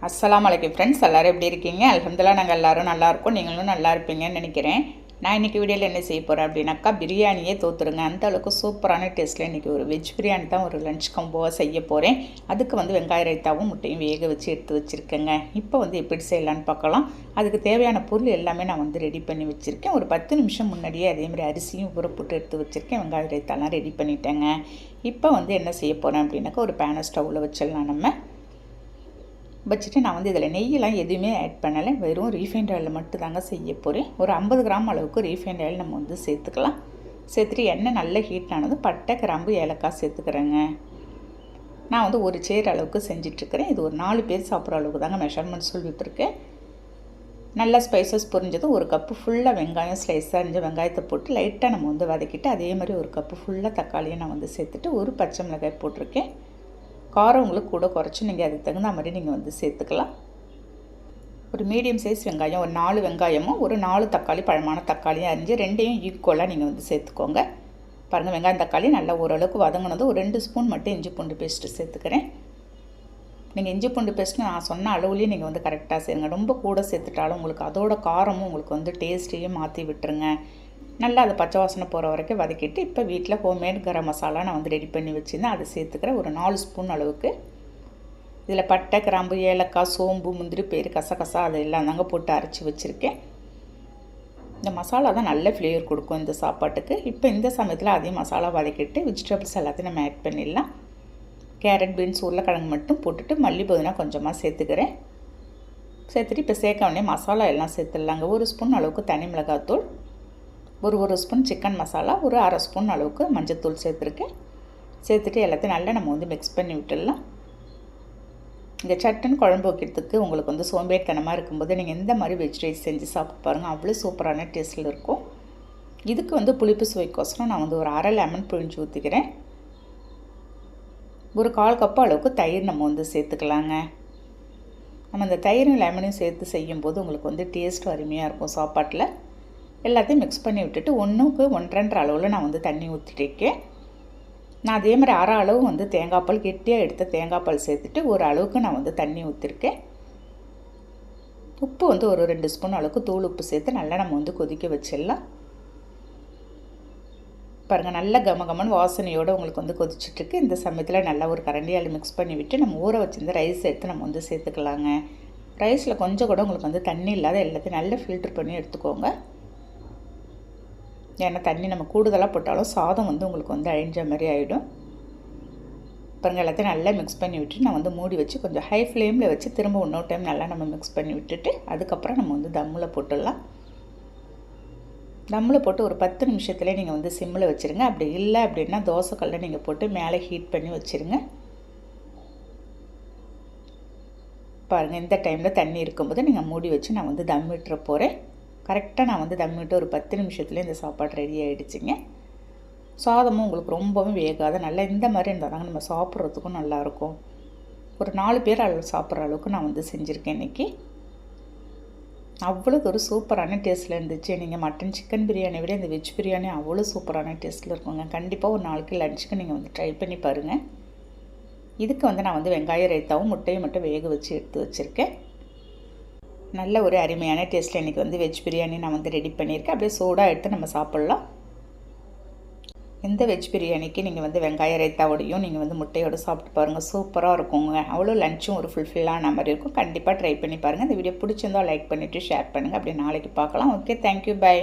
அஸ்ஸலாமு அலைக்கும் ஃப்ரெண்ட்ஸ், எல்லோரும் எப்படி இருக்கீங்க? அல்ஹம்துலில்லாஹ் நாங்கள் எல்லோரும் நல்லாயிருக்கோம். நீங்களும் நல்லா இருப்பீங்கன்னு நினைக்கிறேன். நான் இன்றைக்கி வீடியோவில் என்ன செய்ய போகிறேன் அப்படின்னாக்கா, பிரியாணியே தோற்றுருங்க. அந்த அளவுக்கு சூப்பரான டேஸ்ட்டில் இன்றைக்கி ஒரு வெஜ் பிரியாணி தான் ஒரு லஞ்ச் காம்போவாக செய்ய போகிறேன். அதுக்கு வெங்காய ரைத்தாவும் முட்டையும் வேக வச்சு எடுத்து வச்சுருக்கேங்க. இப்போ எப்படி செய்யலான்னு பார்க்கலாம். அதுக்கு தேவையான பொருள் எல்லாமே நான் ரெடி பண்ணி வச்சுருக்கேன். ஒரு 10 நிமிஷம் முன்னாடியே அதேமாதிரி அரிசியும் ஊற போட்டு எடுத்து வச்சுருக்கேன். வெங்காய ரைத்தாலாம் ரெடி பண்ணிட்டேங்க. இப்போ என்ன செய்ய போகிறேன் அப்படின்னாக்கா, ஒரு பேனை ஸ்டவ்வில் வச்சிடலாம். நம்ம வச்சுட்டு நான் இதில் நெய்யெல்லாம் எதுவுமே ஆட் பண்ணலை. வெறும் ரீஃபைண்ட் ஆயில் மட்டும் தாங்க செய்ய போகிறேன். ஒரு 50 கிராம் அளவுக்கு ரீஃபைண்ட் ஆயில் நம்ம சேர்த்துக்கலாம். சேர்த்துட்டு எண்ணெய் நல்ல ஹீட் ஆனதும் பட்டை, கிராம்பு, ஏலக்காய் சேர்த்துக்கிறேங்க. நான் ஒரு சேர் அளவுக்கு செஞ்சிட்ருக்கிறேன். இது ஒரு 4 பேர் சாப்பிட்ற அளவுக்கு தாங்க மெஷர்மெண்ட் சொல்லிட்டுருக்கேன். நல்லா ஸ்பைசஸ் புரிஞ்சதும் ஒரு கப்பு ஃபுல்லாக வெங்காயம் ஸ்லைஸாக அரிஞ்ச வெங்காயத்தை போட்டு லைட்டாக நம்ம வதக்கிட்டு, அதே மாதிரி ஒரு கப்பு ஃபுல்லாக தக்காளியை நான் சேர்த்துட்டு ஒரு பச்சை மிளகாய் போட்டிருக்கேன். காரம் உங்களுக்கு கூட குறைச்சி நீங்கள் அதுக்கு தகுந்த மாதிரி நீங்கள் சேர்த்துக்கலாம். ஒரு மீடியம் சைஸ் வெங்காயம், ஒரு 4 வெங்காயமும் ஒரு 4 தக்காளி, பழமான தக்காளியும் அரிஞ்சு ரெண்டையும் ஈக்குவலாக நீங்கள் சேர்த்துக்கோங்க. பாருங்கள், வெங்காயம் தக்காளி நல்லா ஓரளவுக்கு வதங்கினதும் ஒரு 2 ஸ்பூன் மட்டும் இஞ்சி பூண்டு பேஸ்ட்டு சேர்த்துக்கிறேன். நீங்கள் இஞ்சி பூண்டு பேஸ்ட்டு நான் சொன்ன அளவுலேயே நீங்கள் கரெக்டாக சேருங்க. ரொம்ப கூட சேர்த்துட்டாலும் உங்களுக்கு அதோட காரமும் உங்களுக்கு டேஸ்ட்டையும் மாற்றி விட்டுருங்க. நல்லா அது பச்சை வாசனை போகிற வரைக்கும் வதக்கிட்டு, இப்போ வீட்டில் ஹோம்மேட் கரம் மசாலா நான் ரெடி பண்ணி வச்சுருந்தேன். அதை சேர்த்துக்கிறேன் ஒரு 4 ஸ்பூன் அளவுக்கு. இதில் பட்டை, கிராம்பு, ஏலக்காய், சோம்பு, முந்திரி பயிறு, கசகசா அதெல்லாம் தாங்க போட்டு அரைச்சி வச்சுருக்கேன். இந்த மசாலா தான் நல்ல ஃப்ளேவர் கொடுக்கும் இந்த சாப்பாட்டுக்கு. இப்போ இந்த சமயத்தில் அதே மசாலா வதக்கிட்டு வெஜிடபிள்ஸ் எல்லாத்தையும் நம்ம ஆட் பண்ணிடலாம். கேரட், பீன்ஸ், உருளைக்கிழங்கு மட்டும் போட்டுட்டு மல்லி புதினா கொஞ்சமாக சேர்த்துக்கிறேன். சேர்த்துட்டு இப்போ சேர்க்க வேண்டிய மசாலா எல்லாம் சேர்த்துடலாங்க. 1 ஸ்பூன் அளவுக்கு தனி மிளகாத்தூள், ஒரு ஸ்பூன் சிக்கன் மசாலா, ஒரு அரை ஸ்பூன் அளவுக்கு மஞ்சள்தூள் சேர்த்துருக்கேன். சேர்த்துட்டு எல்லாத்தையும் நல்லா நம்ம மிக்ஸ் பண்ணி விட்டுடலாம். இந்த சட்டுன்னு குழம்பு வைக்கிறதுக்கு உங்களுக்கு சோம்பேறித்தனமாக இருக்கும்போது நீங்கள் இந்த மாதிரி வெஜ் ரைஸ் செஞ்சு சாப்பிட்டு பாருங்கள். அவ்வளோ சூப்பரான டேஸ்ட்டில் இருக்கும். இதுக்கு புளிப்பு சுவைக்கோசரம் நான் ஒரு அரை லெமன் பிழிஞ்சு ஊற்றிக்கிறேன். ஒரு 1/4 கப் அளவுக்கு தயிர் நம்ம சேர்த்துக்கலாங்க. நம்ம இந்த தயிரும் லெமனையும் சேர்த்து செய்யும்போது உங்களுக்கு டேஸ்ட் அருமையாக இருக்கும் சாப்பாட்டில். எல்லாத்தையும் மிக்ஸ் பண்ணி விட்டுட்டு 1க்கு 1.5 அளவில் நான் தண்ணி ஊற்றிட்டுருக்கேன். நான் அதே மாதிரி அரை அளவு தேங்காய் பால், கெட்டியாக எடுத்த தேங்காய் பால் சேர்த்துட்டு ஒரு அளவுக்கு நான் தண்ணி ஊற்றிருக்கேன். உப்பு ஒரு 2 ஸ்பூன் அளவுக்கு தூள் உப்பு சேர்த்து நல்லா நம்ம கொதிக்க வச்சிடலாம். பாருங்கள், நல்ல கமகமன் வாசனையோடு உங்களுக்கு கொதிச்சிட்ருக்கு. இந்த சமயத்தில் நல்லா ஒரு கரண்டியால் மிக்ஸ் பண்ணி விட்டு நம்ம ஊற வச்சிருந்த ரைஸ் எடுத்து நம்ம சேர்த்துக்கலாங்க. ரைஸில் கொஞ்சம் கூட உங்களுக்கு தண்ணி இல்லாத எல்லாத்தையும் நல்லா ஃபில்ட்ரு பண்ணி எடுத்துக்கோங்க. ஏன்னா தண்ணி நம்ம கூடுதலாக போட்டாலும் சாதம் உங்களுக்கு அழிஞ்ச மாதிரி ஆகிடும். பாருங்கள், எல்லாத்தையும் நல்லா மிக்ஸ் பண்ணி விட்டு நான் மூடி வச்சு கொஞ்சம் ஹை ஃப்ளேமில் வச்சு திரும்ப இன்னொரு டைம் நல்லா நம்ம மிக்ஸ் பண்ணி விட்டுட்டு அதுக்கப்புறம் நம்ம தம்மில் போட்டுடலாம். தம்மில் போட்டு ஒரு 10 நிமிஷத்துலேயே நீங்கள் சிம்மில் வச்சுருங்க. அப்படி இல்லை அப்படின்னா தோசைக்கல்ல நீங்கள் போட்டு மேலே ஹீட் பண்ணி வச்சுருங்க. பாருங்கள், இந்த டைமில் தண்ணி இருக்கும்போது நீங்கள் மூடி வச்சு நான் தம் விட்டுற போகிறேன். கரெக்டாக நான் தம் விட்டு ஒரு 10 நிமிஷத்துலேயே இந்த சாப்பாடு ரெடி ஆகிடுச்சிங்க. சாதமும் உங்களுக்கு ரொம்பவும் வேகாத நல்லா இந்த மாதிரி இருந்தால் தாங்க நம்ம சாப்பிட்றதுக்கும் நல்லாயிருக்கும். ஒரு 4 பேர் சாப்பிட்ற அளவுக்கு நான் செஞ்சுருக்கேன் இன்றைக்கி. அவ்வளோ ஒரு சூப்பரான டேஸ்ட்டில் இருந்துச்சு. நீங்கள் மட்டன் சிக்கன் பிரியாணி விட இந்த வெஜ் பிரியாணி அவ்வளோ சூப்பரான டேஸ்ட்டில் இருக்குங்க. கண்டிப்பாக ஒரு நாளைக்கு லஞ்சுக்கு நீங்கள் ட்ரை பண்ணி பாருங்கள். இதுக்கு நான் வெங்காய ரைத்தாவும் முட்டையும் மட்டும் வேக வச்சு எடுத்து வச்சுருக்கேன். நல்ல ஒரு அருமையான டேஸ்ட்டில் இன்றைக்கி வெஜ் பிரியாணி நான் ரெடி பண்ணியிருக்கேன். அப்படியே சூடாக எடுத்து நம்ம சாப்பிட்லாம். இந்த வெஜ் பிரியாணிக்கு நீங்கள் வெங்காய ரைத்தாவோடையும் நீங்கள் முட்டையோடு சாப்பிட்டு பாருங்கள். சூப்பராக இருக்குங்க. அவ்வளோ லஞ்சும் ஒரு ஃபுல்ஃபில்லான மாதிரி இருக்கும். கண்டிப்பாக ட்ரை பண்ணி பாருங்கள். இந்த வீடியோ பிடிச்சிருந்தால் லைக் பண்ணிவிட்டு ஷேர் பண்ணுங்கள். அப்படியே நாளைக்கு பார்க்கலாம். Okay, thank you, by.